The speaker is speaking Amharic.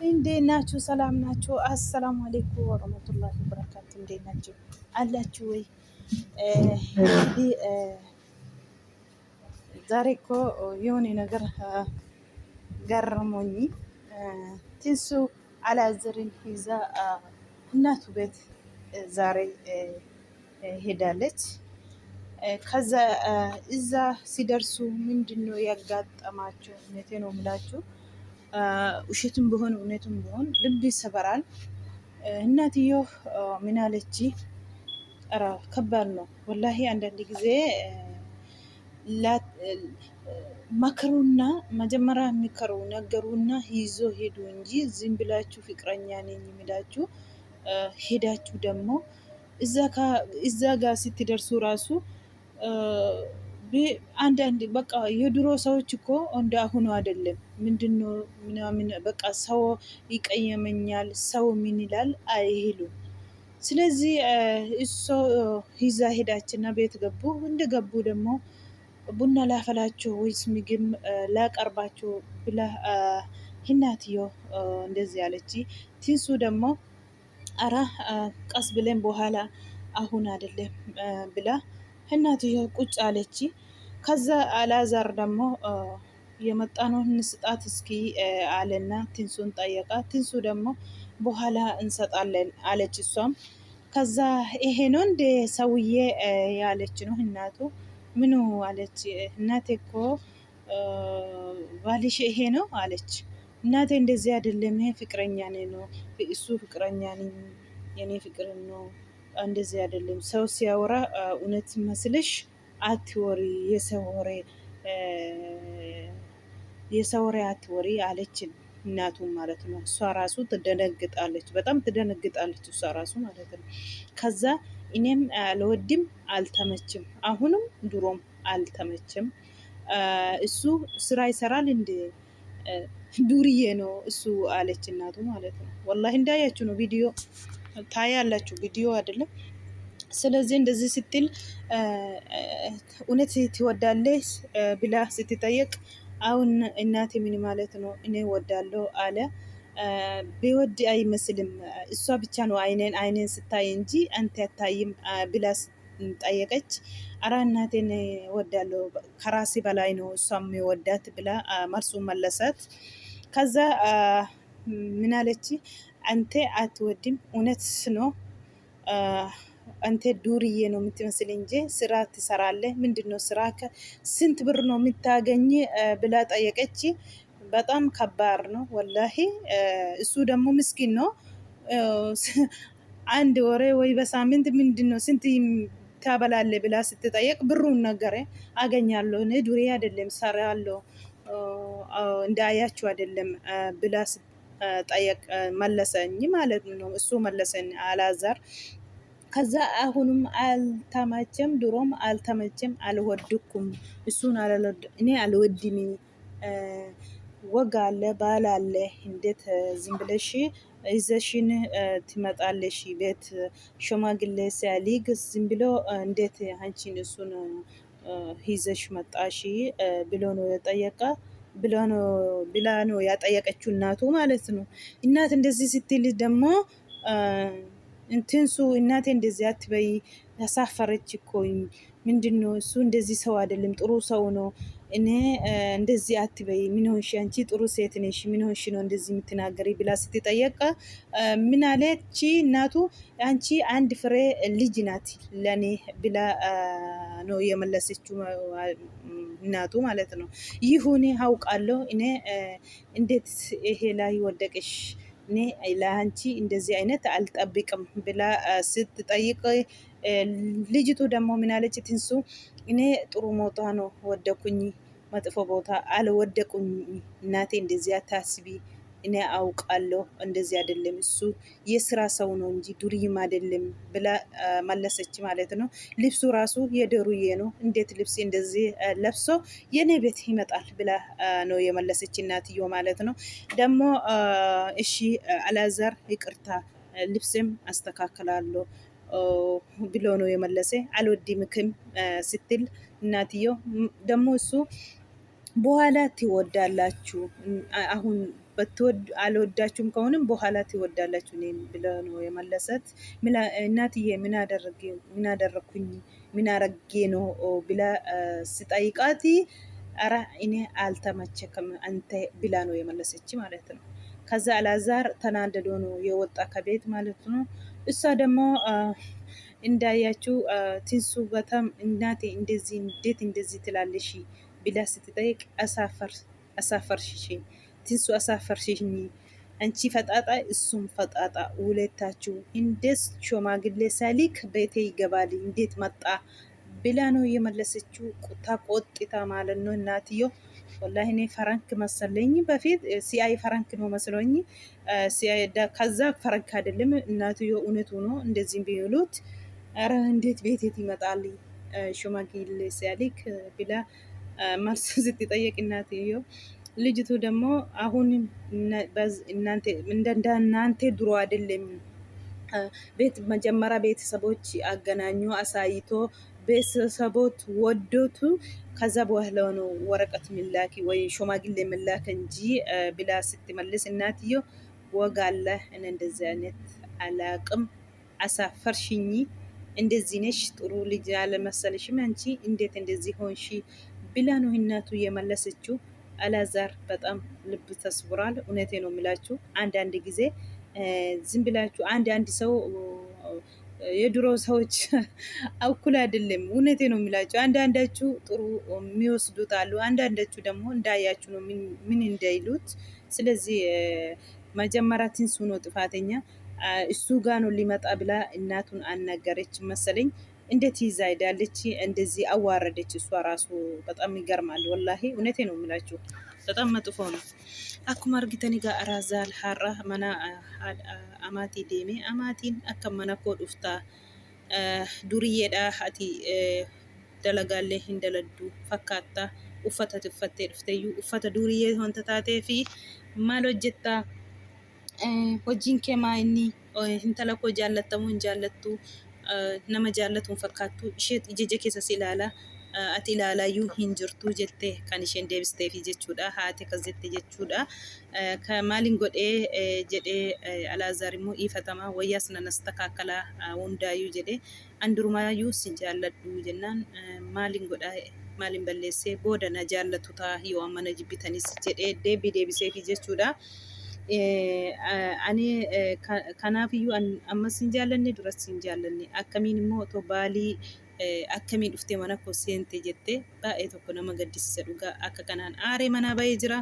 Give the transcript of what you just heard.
እንዴት ናችሁ? ሰላም ናችሁ? አሰላሙ አሌይኩም ወረህመቱላሂ ወበረካቱ። እንዴት ናችሁ? አላችሁ ወይ? እንግዲህ ዛሬ እኮ የሆነ ነገር ገረሞኝ። ትንሱ አላዘርን ይዛ እናቱ ቤት ዛሬ ሄዳለች። ከዛ እዛ ሲደርሱ ምንድን ነው ያጋጠማቸው? እውነቴ ነው የምላችሁ፣ ውሸቱም ቢሆን እውነቱም ቢሆን ልብ ይሰበራል። እናትየው ምን አለች? ኧረ ከባድ ነው ወላሂ። አንዳንድ ጊዜ መከሩና መጀመሪያ የሚከሩ ነገሩና ይዞ ሄዱ እንጂ ዝም ብላችሁ ፍቅረኛ ነኝ የሚላችሁ ሄዳችሁ ደግሞ እዛ ጋር ስትደርሱ ራሱ አንዳንድ በቃ የድሮ ሰዎች እኮ እንደ አሁኑ አይደለም። ምንድነው ምናምን በቃ ሰው ይቀየመኛል፣ ሰው ምን ይላል አይሉም። ስለዚህ እሷ ይዛ ሄዳችና ቤት ገቡ። እንደገቡ ደግሞ ቡና ላፈላችሁ ወይስ ምግብ ላቀርባችሁ ብላ እናትዮ እንደዚህ አለች። ትንሱ ደግሞ አራ ቀስ ብለን በኋላ አሁን አይደለም ብላ እናትዮ ቁጭ አለች። ከዛ አላዛር ደግሞ የመጣነው እንስጣት እስኪ አለና ትንሱን ጠየቃ። ትንሱ ደግሞ በኋላ እንሰጣለን አለች እሷም። ከዛ ይሄ ነው እንደ ሰውዬ ያለች ነው እናቱ። ምኑ አለች። እናቴ እኮ ባልሽ ይሄ ነው አለች። እናቴ እንደዚህ አይደለም፣ ይሄ ፍቅረኛ ነው፣ እሱ ፍቅረኛ ነኝ፣ የኔ ፍቅር ነው፣ እንደዚህ አይደለም። ሰው ሲያወራ እውነት መስልሽ አትወሪ፣ የሰው ወሬ አትወሪ አለችን እናቱ ማለት ነው። እሷ ራሱ ትደነግጣለች፣ በጣም ትደነግጣለች እሷ ራሱ ማለት ነው። ከዛ እኔም አልወድም፣ አልተመችም፣ አሁንም ድሮም አልተመችም። እሱ ስራ ይሰራል እንደ ዱርዬ ነው እሱ አለች እናቱ ማለት ነው። ወላሂ እንዳያችሁ ነው ቪዲዮ ታያላችሁ፣ ቪዲዮ አይደለም። ስለዚህ እንደዚህ ስትል እውነት ትወዳለች ብላ ስትጠየቅ አሁን እናቴ ምን ማለት ነው እኔ ወዳለሁ አለ። ቢወድ አይመስልም፣ እሷ ብቻ ነው አይኔን ስታይ እንጂ አንተ አታይም ብላ ጠየቀች። አራ እናቴን ወዳለሁ ከራሴ በላይ ነው እሷም የወዳት ብላ መልሱ መለሰት። ከዛ ምን አለች? አንተ አትወድም፣ እውነት ነው አንተ ዱርዬ ነው የምትመስል እንጂ ስራ ትሰራለህ። ምንድን ነው ስራ? ስንት ብር ነው የምታገኝ ብላ ጠየቀች። በጣም ከባድ ነው ወላሂ። እሱ ደግሞ ምስኪን ነው። አንድ ወሬ ወይ በሳምንት ምንድን ነው ስንት ታበላለ ብላ ስትጠየቅ ብሩን ነገረ። አገኛለሁ እኔ ዱርዬ አይደለም ሰራለሁ እንዳያችሁ አይደለም ብላ ጠየቅ መለሰኝ ማለት ነው። እሱ መለሰኝ አላዛር። ከዛ አሁንም አልተመቸም፣ ድሮም አልተመቸም፣ አልወድኩም፣ እሱን እኔ አልወድም። ወግ አለ ባል አለ፣ እንዴት ዝም ብለሽ ይዘሽን ትመጣለሽ? ቤት ሽማግሌ ሲያሊግ ዝም ብሎ እንዴት አንቺን እሱን ይዘሽ መጣሽ ብሎ ነው የጠየቃ ብላ ነው ያጠየቀችው እናቱ ማለት ነው። እናት እንደዚህ ስትል ደግሞ ትንሱ እናቴ እንደዚህ አትበይ፣ ተሳፈረች እኮ ምንድን ነው እሱ እንደዚህ ሰው አይደለም፣ ጥሩ ሰው ነው። እኔ እንደዚህ አትበይ፣ ምን ሆንሽ አንቺ? ጥሩ ሴት ነሽ፣ ምን ሆንሽ ነው እንደዚህ የምትናገሪ ብላ ስትጠየቅ ምን አለች እናቱ? አንቺ አንድ ፍሬ ልጅ ናት ለኔ ብላ ነው የመለሰችው እናቱ ማለት ነው። ይሁን አውቃለሁ፣ እኔ እንዴት ይሄ ላይ ወደቀሽ? እኔ ለአንቺ እንደዚህ አይነት አልጠብቅም ብላ ስትጠይቅ ልጅቱ ደግሞ ምን አለች? ትንሱ እኔ ጥሩ ሞታ ነው ወደኩኝ፣ መጥፎ ቦታ አልወደቁኝ። እናቴ እንደዚህ አታስቢ፣ እኔ አውቃለሁ እንደዚህ አይደለም፣ እሱ የስራ ሰው ነው እንጂ ዱርይም አይደለም ብላ መለሰች ማለት ነው። ልብሱ ራሱ የዱርዬ ነው፣ እንዴት ልብስ እንደዚህ ለብሶ የኔ ቤት ይመጣል ብላ ነው የመለሰች እናትዮ ማለት ነው። ደግሞ እሺ አላዛር ይቅርታ፣ ልብስም አስተካክላለሁ ብሎ ነው የመለሰ። አልወድምክም ስትል እናትዮ ደግሞ እሱ በኋላ ትወዳላችሁ። አሁን አልወዳችሁም ከሆንም በኋላ ትወዳላችሁ እኔን ብለ ነው የመለሰት። እናትዬ ምን አደረግኩኝ ምን አረጌ ነው ብላ ስጠይቃት አረ እኔ አልተመቸከም አንተ ብላ ነው የመለሰች ማለት ነው። ከዛ አላዛር ተናደዶ ነው የወጣ ከቤት ማለት ነው። እሷ ደግሞ እንዳያችሁ ትንሱ በጣም እናቴ እንደዚህ እንዴት እንደዚህ ትላለሽ ብላ ስትጠይቅ አሳፈርሽኝ ትንሱ አሳፈርሽኝ፣ አንቺ ፈጣጣ እሱም ፈጣጣ፣ ሁለታችሁ እንዴት ሾማግሌ ሳሊክ ቤቴ ይገባል እንዴት መጣ ብላ ነው የመለሰችው። ተቆጥታ ማለት ነው እናትዮ። ወላሂ እኔ ፈረንክ መሰለኝ በፊት ሲአይ ፈረንክ ነው መስሎኝ፣ ከዛ ፈረንክ አይደለም እናትዮ እውነቱ ነው እንደዚህ ቢሉት። አረ እንዴት ቤቴት ይመጣል ሽማግሌ ሲያሊክ ብላ መልስ ስትጠየቅ እናትዮ፣ ልጅቱ ደግሞ አሁንም እናንተ ድሮ አይደለም ቤት መጀመሪያ ቤተሰቦች አገናኙ አሳይቶ ቤተሰቦት ወዶቱ ከዛ በኋላ ነው ወረቀት ሚላኪ ወይ ሽማግሌ ሚላክ እንጂ ብላ ስትመልስ እናትዮ፣ ወግ አለ እኔ እንደዚህ አይነት አላቅም፣ አሳፈርሽኝ፣ እንደዚህ ነሽ ጥሩ ልጅ አለመሰለሽም አንቺ እንዴት እንደዚህ ሆንሺ ብላ ነው እናቱ የመለሰችው። አላዛር በጣም ልብ ተስብሯል። እውነቴ ነው የሚላችሁ አንዳንድ ጊዜ ዝም ብላችሁ አንድ ሰው የድሮ ሰዎች እኩል አይደለም። እውነቴ ነው የሚላችሁ አንዳንዳችሁ ጥሩ የሚወስዱት አሉ፣ አንዳንዳችሁ ደግሞ እንዳያችሁ ነው ምን እንዳይሉት። ስለዚህ መጀመሪያ ትንሱ ነው ጥፋተኛ፣ እሱ ጋር ነው ሊመጣ ብላ እናቱን አናገረች መሰለኝ። እንዴት ይዛ ሄዳለች፣ እንደዚህ አዋረደች። እሷ ራሱ በጣም ይገርማል ወላሂ። እውነቴ ነው የሚላችሁ በጣም መጥፎ ነው። አኩማ አርጊተኒ ጋ አራዛል ሀራ መና አማቲ ዴሜ አማቲን አከመነ ኮ ዱፍታ ዱርዬዳ ሀቲ ደለጋሌ ሂንደለዱ ፈካታ uffata tuffattee dhufteeyyuu uffata durii wanta taatee fi maal hojjetta hojiin kee maa inni intala koo jaallattamu hin jaallattu nama jaallatuun fakkaattu ishee ija keessa si ilaala ati ilaalaayyuu hin jirtu jettee kan isheen deebisteefi jechuudha. Haati akkas jette jechuudha. Maaliin godhee jedhee Alaazaar immoo dhiifatamaa wayyaas nanas takaakalaa hundaayyuu jedhee andurumaayyuu si jaalladhu jennaan maaliin godhaa maaliin balleessee booda na jaallatu ta'a yoo ammana jibbitanis jedhee deebiseefi jechuudha. Ani kanaafiyyuu ammas hin jaallanne duras hin jaallanne akkamiin immoo otoo baalii akkamiin dhuftee mana koo seente jettee baay'ee tokko nama gaddisiisa dhugaa. Akka kanaan aaree manaa bahee jira.